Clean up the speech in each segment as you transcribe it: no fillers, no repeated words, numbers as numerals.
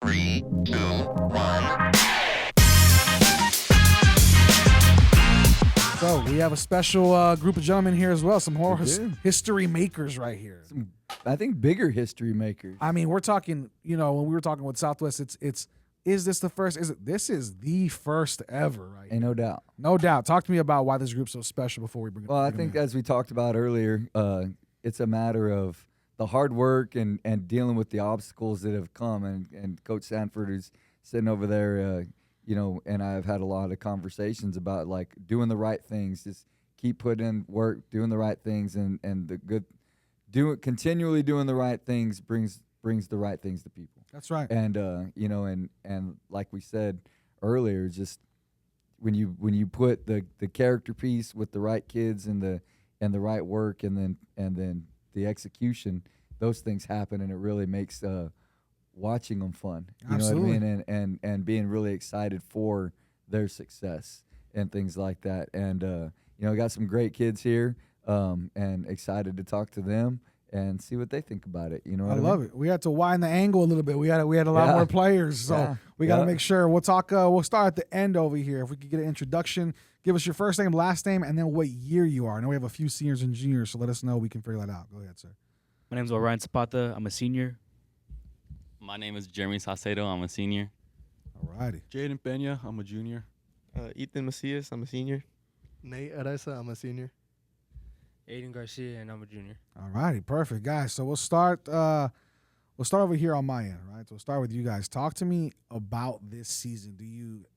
3, 2, 1. So we have a special group of gentlemen here as well. Some do. history makers right here. Some, I think, bigger history makers. I mean, we're talking. When we were talking with Southwest, it's. Is this the first? This is the first ever, right? Ain't no doubt. No doubt. Talk to me about why this group's so special before we bring it. Well, I think as we talked about earlier, it's a matter of the hard work and dealing with the obstacles that have come. And Coach Sanford is sitting over there, and I've had a lot of conversations about like doing the right things, just keep putting in work, doing the right things, and the good, continually doing the right things brings the right things to people. That's right. And and like we said earlier, just when you put the character piece with the right kids and the right work and then the execution, those things happen, and it really makes watching them fun. You Absolutely. know what I mean? And being really excited for their success and things like that. And got some great kids here, and excited to talk to them and see what they think about it. You know what I love mean? it. We had to widen the angle a little bit. We had a lot more players, so we got to make sure. We'll talk. We'll start at the end over here. If we could get an introduction, give us your first name, last name, and then what year you are. I know we have a few seniors and juniors, so let us know. We can figure that out. Go ahead, sir. My name is Orion Zapata. I'm a senior. My name is Jeremy Saucedo. I'm a senior. All righty. Jaden Pena. I'm a junior. Ethan Macias. I'm a senior. Nate Areza. I'm a senior. Aiden Garcia, and I'm a junior. All righty, perfect, guys. So we'll start. We'll start over here on my end, right? So we'll start with you guys. Talk to me about this season.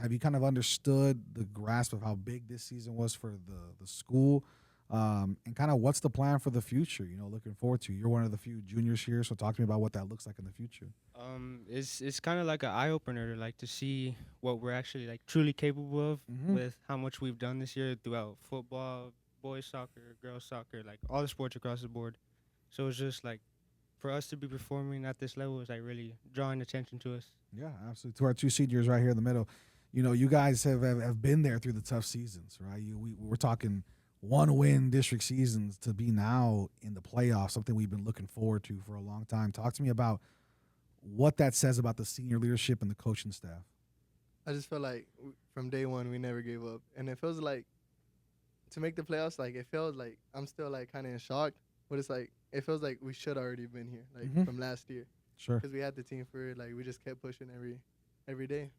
Have you kind of understood the grasp of how big this season was for the school, and kind of what's the plan for the future? Looking forward to. You're one of the few juniors here, so talk to me about what that looks like in the future. It's kind of like an eye opener, like to see what we're actually like truly capable of with how much we've done this year throughout football, boys soccer, girls soccer, like all the sports across the board. So it's just like for us to be performing at this level is like really drawing attention to us. Yeah, absolutely. To our two seniors right here in the middle, you guys have been there through the tough seasons, right? We're talking 1-win district seasons to be now in the playoffs, something we've been looking forward to for a long time. Talk to me about what that says about the senior leadership and the coaching staff. I just felt like from day one we never gave up, and it feels like to make the playoffs, like it feels like I'm still like kind of in shock, but it's like it feels like we should already been here, like from last year. Sure. Because we had the team for it, like we just kept pushing every day.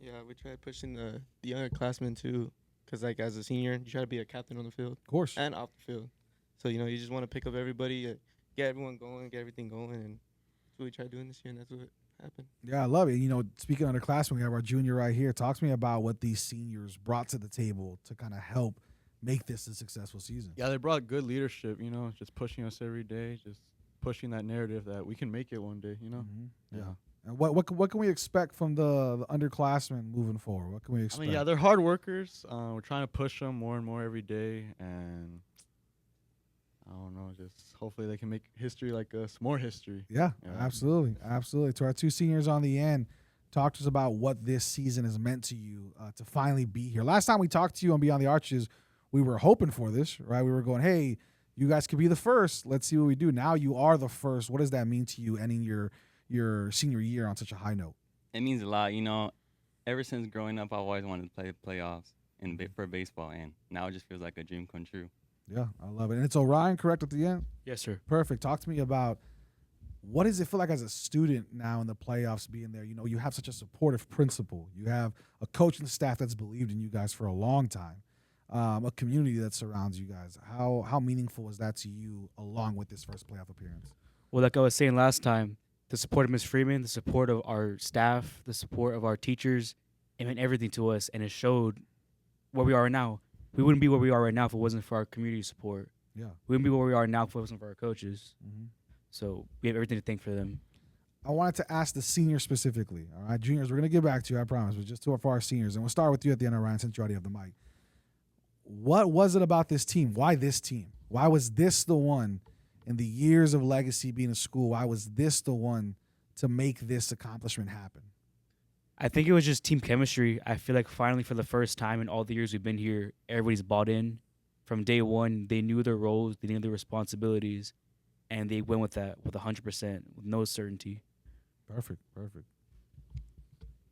Yeah, we tried pushing the younger classmen too, because like as a senior, you try to be a captain on the field, Of course. and off the field. So you just want to pick up everybody, get everyone going, get everything going, and that's what we tried doing this year, and that's what happened. Yeah, I love it. Speaking of the classmen, we have our junior right here. Talk to me about what these seniors brought to the table to kind of help make this a successful season. Yeah, they brought good leadership, just pushing us every day, just pushing that narrative that we can make it one day, Yeah. And what can we expect from the underclassmen moving forward? What can we expect? They're hard workers. We're trying to push them more and more every day, and I don't know, just hopefully they can make history like us, more history. Yeah, absolutely. To our two seniors on the end, talk to us about what this season has meant to you to finally be here. Last time we talked to you on Beyond the Arches, we were hoping for this, right? We were going, hey, you guys could be the first. Let's see what we do. Now you are the first. What does that mean to you ending your senior year on such a high note? It means a lot. Ever since growing up, I've always wanted to play playoffs for baseball, and now it just feels like a dream come true. Yeah, I love it. And it's Orion, correct, at the end? Yes, sir. Perfect. Talk to me about what does it feel like as a student now in the playoffs being there? You have such a supportive principal. You have a coaching staff that's believed in you guys for a long time. A community that surrounds you guys. How meaningful is that to you along with this first playoff appearance? Well, like I was saying last time, the support of Ms. Freeman, the support of our staff, the support of our teachers, it meant everything to us, and it showed where we are now. We wouldn't be where we are right now if it wasn't for our community support. Yeah. We wouldn't be where we are now if it wasn't for our coaches. So we have everything to thank for them. I wanted to ask the seniors specifically. All right, juniors, we're going to get back to you, I promise, but just for our seniors. And we'll start with you at the end, Orion, since you already have the mic. What was it about this team? Why this team? Why was this the one in the years of legacy being a school? Why was this the one to make this accomplishment happen? I think it was just team chemistry. I feel like finally for the first time in all the years we've been here, everybody's bought in. From day one, they knew their roles, they knew their responsibilities, and they went with that with 100%, with no certainty. Perfect.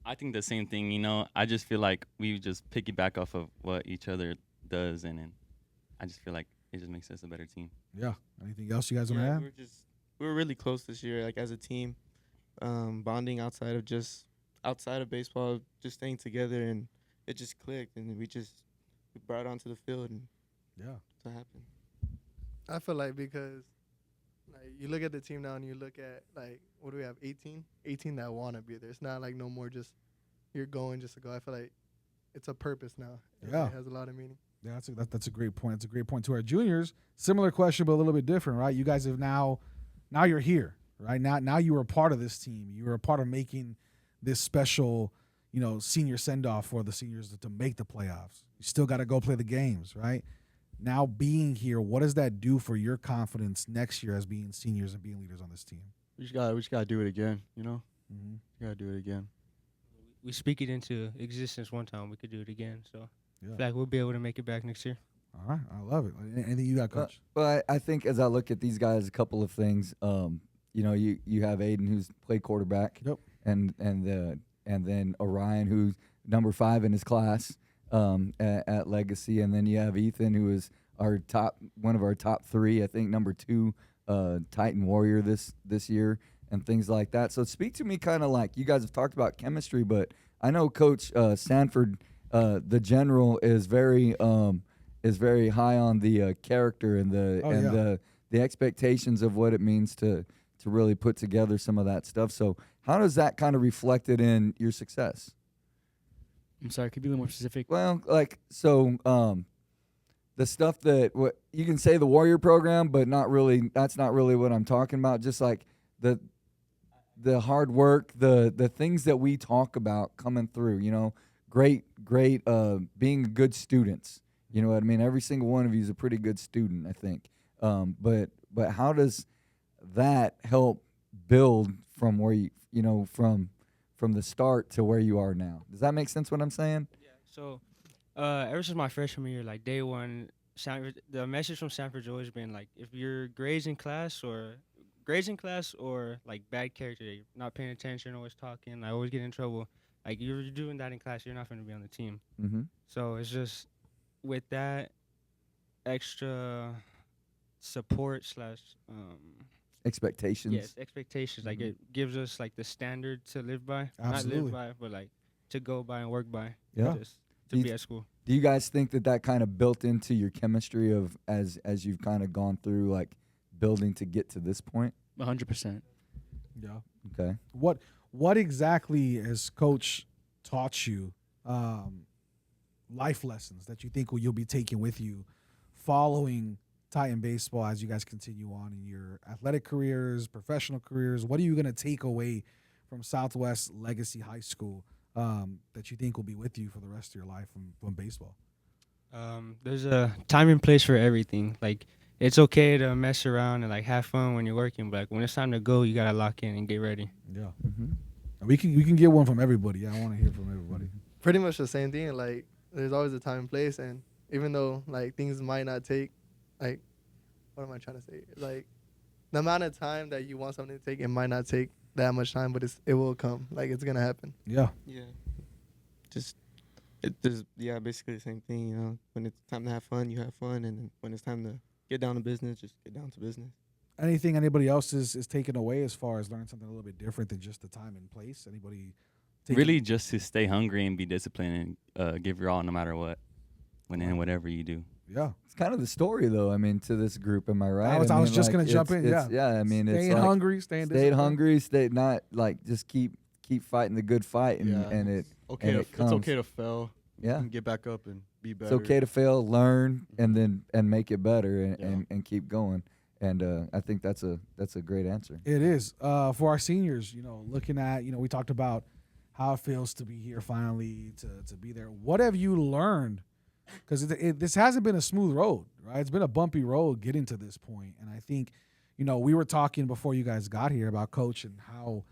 I think the same thing. You know, I just feel like we just piggyback off of what each other does, and then I just feel like it just makes us a better team. Yeah. Anything else you guys want to Yeah, add? we were really close this year, like as a team, bonding outside of baseball, just staying together, and it just clicked, and we brought it onto the field, and Yeah. that's what happened. I feel like because like you look at the team now and you look at like what do we have 18 that want to be there. It's not like no more just you're going just to go. I feel like it's a purpose now. Yeah. It has a lot of meaning. Yeah, that's a great point. It's a great point to our juniors. Similar question, but a little bit different, right? You guys have now you're here, right? Now you are a part of this team. You are a part of making this special, senior send off for the seniors to make the playoffs. You still got to go play the games, right? Now being here, what does that do for your confidence next year as being seniors and being leaders on this team? We just gotta do it again. You know, Mm-hmm. we gotta do it again. We speak it into existence one time. We could do it again. So Yeah. I feel like we'll be able to make it back next year. All right, I love it. Anything you got, Coach? But I think as I look at these guys, a couple of things. You have Aiden who's played quarterback. Yep. And then Orion who's number 5 in his class at Legacy, and then you have Ethan who is one of our top 3. I think number 2 Titan Warrior this year and things like that. So speak to me, kind of like you guys have talked about chemistry, but I know Coach Sanford, the general, is very high on the character and the expectations of what it means to really put together some of that stuff. So how does that kind of reflected in your success? I'm sorry, could you be a little more specific? Well, the stuff that you can say the Warrior program, but not really. That's not really what I'm talking about. Just like the hard work, the things that we talk about coming through. Great, being good students. You know what I mean? Every single one of you is a pretty good student, I think. But how does that help build from where from the start to where you are now? Does that make sense what I'm saying? Yeah. So ever since my freshman year, like day one, the message from Sanford's always been like, if your grades in class or like bad character, you're not paying attention, always talking, I always get in trouble. Like you're doing that in class, you're not going to be on the team. Mm-hmm. So it's just with that extra support / Expectations. yes, expectations. Like it gives us like the standard to live by, Absolutely. not live by, but like to go by and work by. Yeah. Just to be at school. Do you guys think that kind of built into your chemistry of as you've kind of gone through like building to get to this point? 100%. Yeah. Okay. What exactly has Coach taught you, life lessons that you think you'll be taking with you following Titan baseball as you guys continue on in your athletic careers, professional careers? What are you going to take away from Southwest Legacy High School that you think will be with you for the rest of your life from baseball? There's a time and place for everything. Like it's okay to mess around and like have fun when you're working, but like, when it's time to go, you gotta lock in and get ready. Yeah. Mm-hmm. We can get one from everybody. I want to hear from everybody. Pretty much the same thing. Like there's always a time and place, and even though like things might not take, like, what am I trying to say? Like the amount of time that you want something to take, it might not take that much time, but it will come. Like it's gonna happen. Yeah. Yeah. Basically the same thing. When it's time to have fun, you have fun, and then when it's time to get down to business, just get down to business. Anything anybody else is taking away as far as learning something a little bit different than just the time and place? Anybody? Really, just to stay hungry and be disciplined and give your all no matter what, in whatever you do. Yeah. It's kind of the story, though. I mean, to this group, am I right? I was just gonna jump in. Yeah. Yeah. I mean, Staying it's like hungry, staying stay disciplined. hungry, stay not like just keep fighting the good fight, and it Okay, and it it's comes. okay to fail. Yeah. And get back up and be better. It's okay to fail, learn, and then make it better Yeah. and keep going. And I think that's a great answer. It is for our seniors. Looking at we talked about how it feels to be here finally, to be there. What have you learned? Because this hasn't been a smooth road, right? It's been a bumpy road getting to this point. And I think, we were talking before you guys got here about Coach and how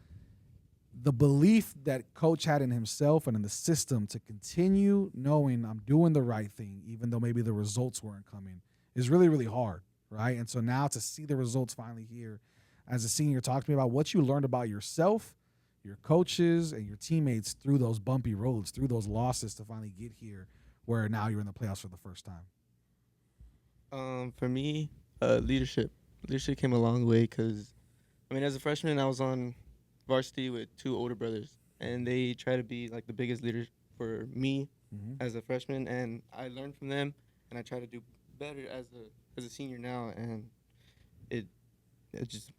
the belief that Coach had in himself and in the system to continue knowing I'm doing the right thing, even though maybe the results weren't coming, is really, really hard, right? And so now to see the results finally here as a senior, talk to me about what you learned about yourself, your coaches and your teammates through those bumpy roads, through those losses to finally get here where now you're in the playoffs for the first time? For me, leadership. Leadership came a long way because, I mean, as a freshman, I was on varsity with 2 older brothers, and they try to be like the biggest leaders for me as a freshman, and I learned from them, and I try to do better as a senior now, and it just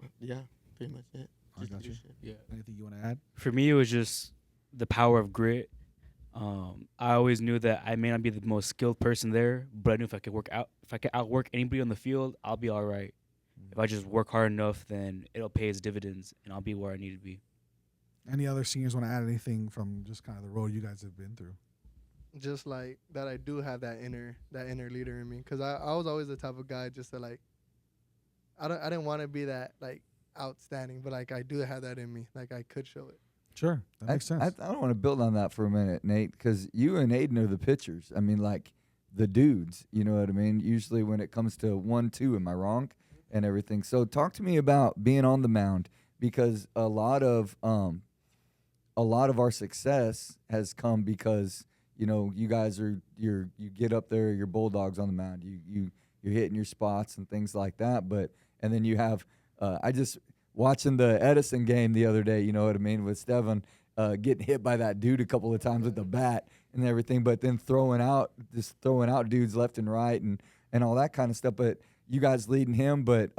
pretty much it. I Just got you. leadership. Yeah. Anything you want to add? For me, it was just the power of grit. I always knew that I may not be the most skilled person there, but I knew if I could outwork anybody on the field, I'll be all right. If I just work hard enough, then it'll pay its dividends, and I'll be where I need to be. Any other seniors want to add anything from just kind of the road you guys have been through? Just like that, I do have that inner leader in me, because I was always the type of guy just to like, I didn't want to be that like outstanding, but like I do have that in me, like I could show it. Sure, that makes sense. I don't want to build on that for a minute, Nate, because you and Aiden are the pitchers. I mean, like the dudes, you know what I mean? Usually when it comes to 1-2, am I wrong? And everything. So talk to me about being on the mound, because a lot of our success has come because, you know, you guys you get up there, you're bulldogs on the mound. You're hitting your spots and things like that. And then you have I just watching the Edison game the other day, you know what I mean, with Stevan getting hit by that dude a couple of times with the bat and everything, but then throwing out dudes left and right and all that kind of stuff. But you guys leading him, but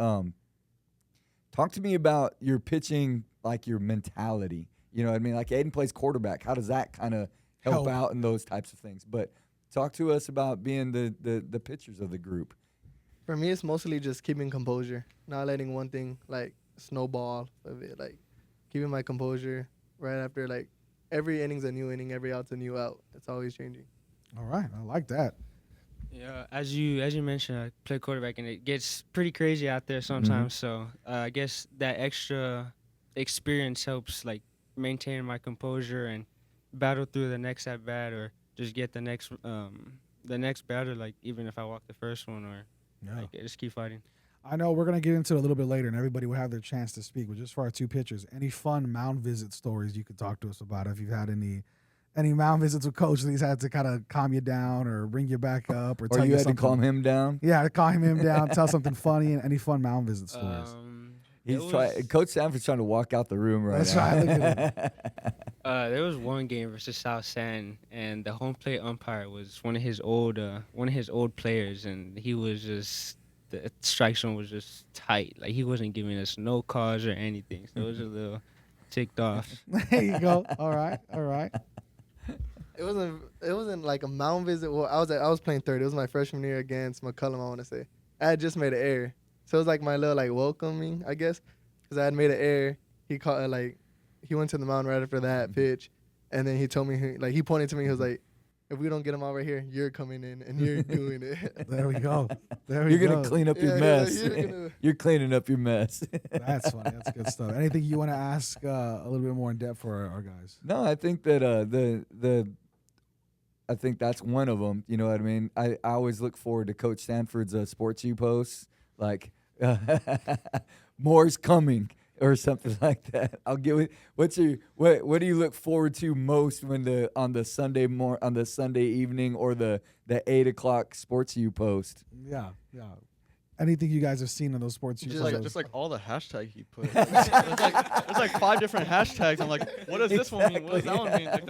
talk to me about your pitching, like your mentality. You know what I mean? Like Aiden plays quarterback. How does that kind of help out in those types of things? But talk to us about being the pitchers of the group. For me, it's mostly just keeping composure, not letting one thing like snowball of it, like keeping my composure right after, like every inning's a new inning, every out's a new out. It's always changing. All right, I like that. Yeah, as you mentioned, I play quarterback, and it gets pretty crazy out there sometimes. So I guess that extra experience helps, like maintain my composure and battle through the next at bat, or just get the next batter. Like even if I walk the first one, or like just keep fighting. I know we're gonna get into it a little bit later, and everybody will have their chance to speak. But just for our 2 pitchers, any fun mound visit stories you could talk to us about? If you've had any mound visits with Coach that he's had to kind of calm you down or bring you back up, or tell you had something. to calm him down? Yeah, calm him down, tell something funny, and any fun mound visit stories. Coach Sanford's trying to walk out the room right That's now. right. Look at him. There was one game versus South San, and the home plate umpire was one of his old players, and he was just, the strike zone was just tight. Like he wasn't giving us no calls or anything, so it was a little ticked off. There you go. All right. It wasn't like a mound visit. Well, I was playing third. It was my freshman year against McCullum, I want to say. I had just made an error, so it was like my little like welcoming, I guess, because I had made an error. He caught he went to the mound right after that pitch, and then he told me he pointed to me. He was like, "If we don't get him out right here, you're coming in and you're doing it." There we go. You're gonna clean up your mess. Like, You're cleaning up your mess. That's funny. That's good stuff. Anything you want to ask a little bit more in depth for our guys? No, I think that I think that's one of them. You know what I mean? I always look forward to Coach Sanford's Sports U posts, like more's coming or something like that. I'll get with what do you look forward to most when on the Sunday evening or the 8 o'clock Sports U post? Yeah. Anything you guys have seen in those sports? Just like all the hashtags he put. there's like 5 different hashtags. I'm like, what does this one mean? What does that one mean? Like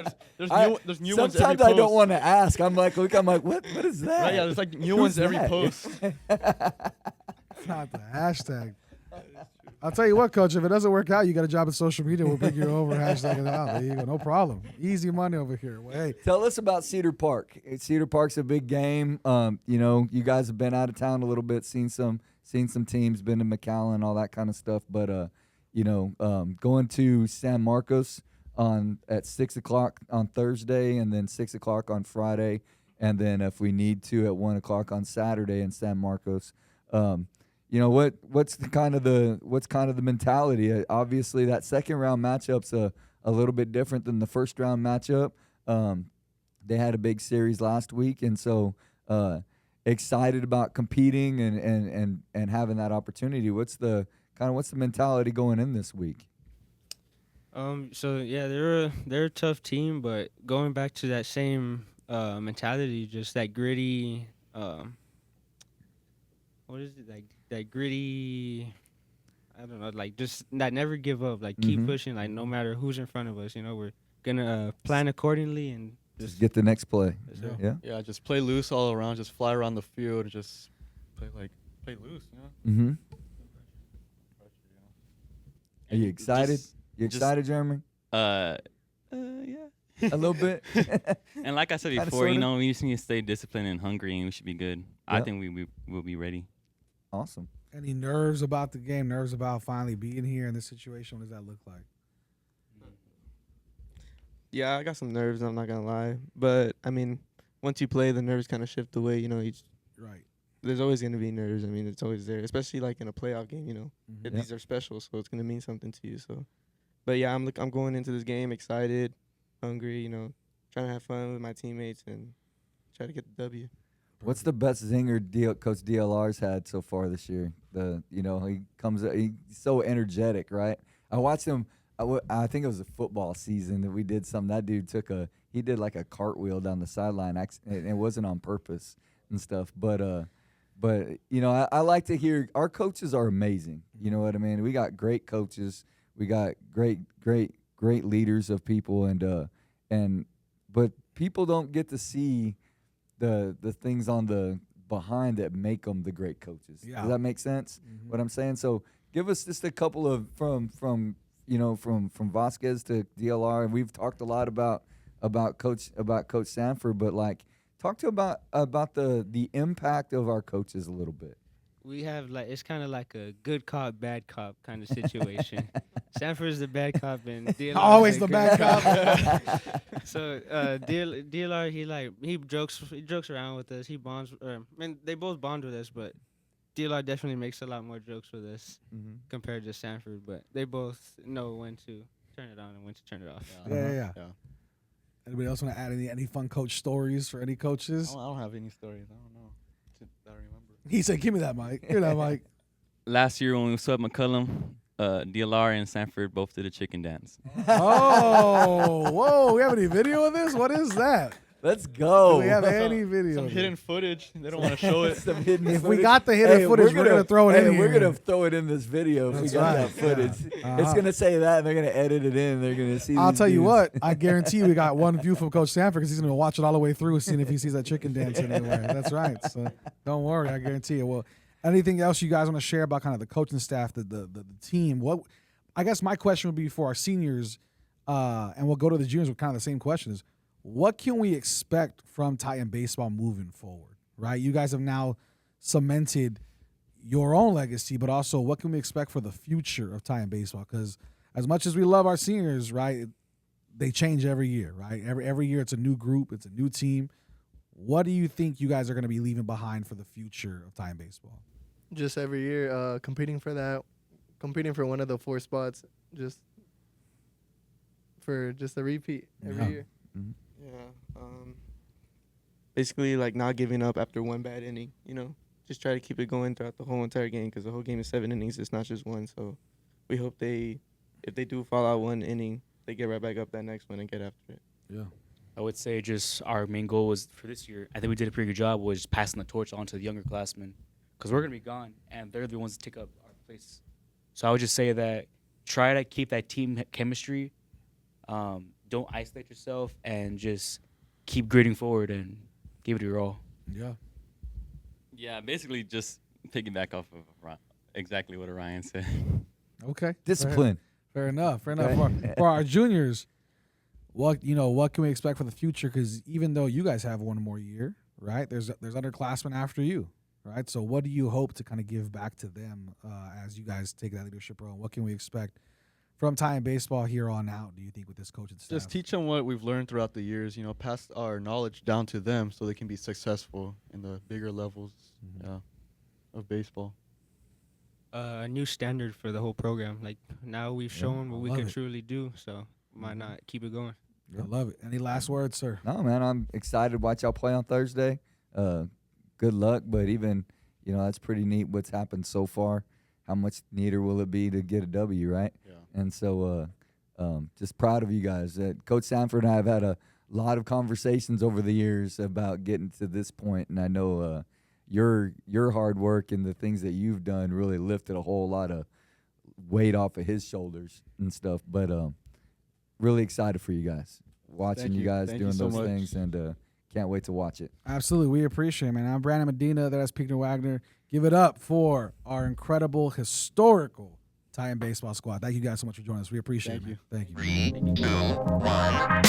there's new ones every post. Sometimes I don't want to ask. I'm like, what is that? Right, yeah, there's like new ones every post. It's not the hashtag. I'll tell you what, Coach, if it doesn't work out, you got a job in social media, we'll bring you over, hashtag it out. There you go, no problem. Easy money over here. Well, hey. Tell us about Cedar Park. Cedar Park's a big game. You know, you guys have been out of town a little bit, seen some teams, been to McAllen, all that kind of stuff. But, you know, going to San Marcos at 6 o'clock on Thursday, and then 6 o'clock on Friday, and then if we need to at 1 o'clock on Saturday in San Marcos. You know, what's kind of the mentality? Obviously, that second round matchup's a little bit different than the first round matchup. They had a big series last week, and so excited about competing and having that opportunity. What's the mentality going in this week? So yeah, they're a tough team, but going back to that same mentality, just that gritty. What is it like? That gritty. I don't know, like just that never give up, like keep Mhm. pushing, like no matter who's in front of us. We're gonna plan accordingly and Just get the next play. Yes, sir. Yeah. Yeah, just play loose all around. Just fly around the field and just play loose. Mm-hmm. Are you And excited? just- You just- excited, Jeremy? Yeah. A little bit. And like I said Kinda, before, sorta. we just need to stay disciplined and hungry, and we should be good. I Yep. think we will be ready. Awesome. Any nerves about the game? Nerves about finally being here in this situation? What does that look like? Yeah, I got some nerves. I'm not gonna lie, but I mean, once you play, the nerves kind of shift away. Right. There's always gonna be nerves. I mean, it's always there, especially like in a playoff game. Mhm. Yeah. These are special, so it's gonna mean something to you. So, but yeah, I'm going into this game excited, hungry. Trying to have fun with my teammates and try to get the W. What's the best zinger Coach DLR's had so far this year? He's so energetic, right? I watched him. I think it was a football season that we did something. That dude did like a cartwheel down the sideline. And it wasn't on purpose and stuff. But I like to hear our coaches are amazing. You know what I mean? We got great coaches. We got great leaders of people, but people don't get to see the things on the behind that make them the great coaches. Yeah. Does that make sense? Mhm. What I'm saying? So give us just a couple of from Vasquez to DLR, and we've talked a lot about Coach Sanford, but like talk to about the impact of our coaches a little bit. we have it's kind of like a good cop, bad cop kind of situation. Sanford's the bad cop and DLR Always the good bad cop. So DLR he jokes around with us. He bonds. They both bond with us, but DLR definitely makes a lot more jokes with us Mm-hmm. compared to Sanford. But they both know when to turn it on and when to turn it off. Yeah. Yeah. Anybody else want to add any fun coach stories for any coaches? I don't have any stories. I don't know that I remember. He said, "Give me that mic. Give me that mic." Last year when we swept McCullum, DLR and Sanford both did a chicken dance. Oh, whoa! We have any video of this? What is that? Let's go. Do we have any video? Some of hidden it? footage. They don't want to show it. Some hidden If we footage. got the hidden footage, we're gonna throw it in We're here. gonna throw it in this video if That's we got right, that footage. yeah. It's gonna say that, and they're gonna edit it in. They're gonna see. I'll these tell you dudes. what. I guarantee we got one view from Coach Sanford because he's gonna watch it all the way through, seeing if he sees that chicken dance anywhere. That's right. So don't worry. I guarantee you. Well, anything else you guys want to share about kind of the coaching staff, the team? What I guess my question would be for our seniors, and we'll go to the juniors with kind of the same question: is what can we expect from Titan baseball moving forward? Right, you guys have now cemented your own legacy, but also what can we expect for the future of Titan baseball? Because as much as we love our seniors, right, they change every year, right? Every year it's a new group, it's a new team. What do you think you guys are going to be leaving behind for the future of Titan baseball? Just every year, competing for one of the 4 spots, just for just a repeat every Yeah. year. Yeah. Basically, like not giving up after one bad inning. Just try to keep it going throughout the whole entire game because the whole game is 7 innings. It's not just one. So we hope if they do fall out one inning, they get right back up that next one and get after it. Yeah. I would say just our main goal was for this year. I think we did a pretty good job was passing the torch on to the younger classmen because we're gonna be gone and they're the ones to take up our place. So I would just say that try to keep that team chemistry. Don't isolate yourself and just keep gritting forward and give it your all. Yeah. Yeah, basically just piggyback off of exactly what Orion said. Okay. Discipline. Fair enough. Okay. For our juniors, what can we expect for the future? Because even though you guys have one more year, right? There's underclassmen after you, right? So what do you hope to kind of give back to them as you guys take that leadership role? What can we expect from Titan baseball here on out? Do you think with this coaching staff? Just teach them what we've learned throughout the years. Pass our knowledge down to them so they can be successful in the bigger levels of baseball. A new standard for the whole program. Like now we've shown what we love can it. truly do. So why not keep it going? I love it. Any last words, sir? No, man, I'm excited to watch y'all play on Thursday. Good luck, but even that's pretty neat what's happened so far. How much neater will it be to get a W, right? Yeah. And so just proud of you guys. Coach Sanford and I have had a lot of conversations over the years about getting to this point, and I know your hard work and the things that you've done really lifted a whole lot of weight off of his shoulders and stuff. But really excited for you guys, watching Thank you you. guys Thank doing you so those much. things, and can't wait to watch it. Absolutely. We appreciate it, man. I'm Brandon Medina. That's Pinkner Wagner. Give it up for our incredible, historical Titan baseball squad. Thank you guys so much for joining us. We appreciate Thank it. Man. Thank you. 3, 2, 1.